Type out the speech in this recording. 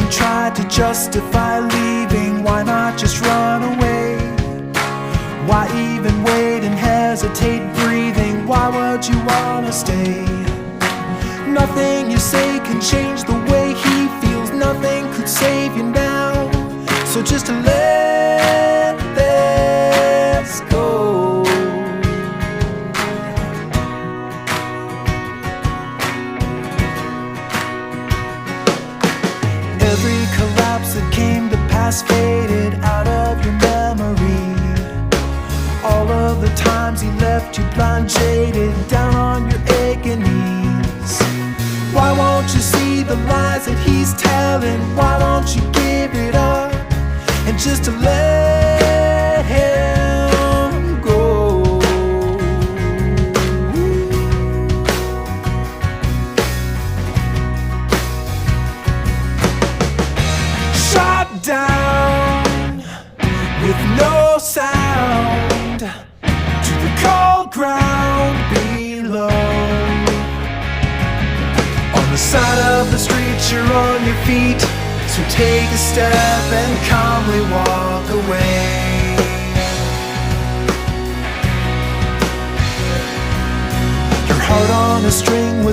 and tried to justify leaving. Why not just run away? Why even wait and hesitate breathing? Why would you wanna stay? Nothing you say can change the way he feels. Nothing could save you now. So just let this go. Every collapse that came to pass faded out of your memory. All of the times he left you blind, jaded, down on your aching knees. Why won't you see the lies that he's telling? Why don't you give it up and just to let him go? Shot down with no sound to the cold ground below. On the side of the street, you're on your feet, so take a step and calmly walk away. Your heart on a string with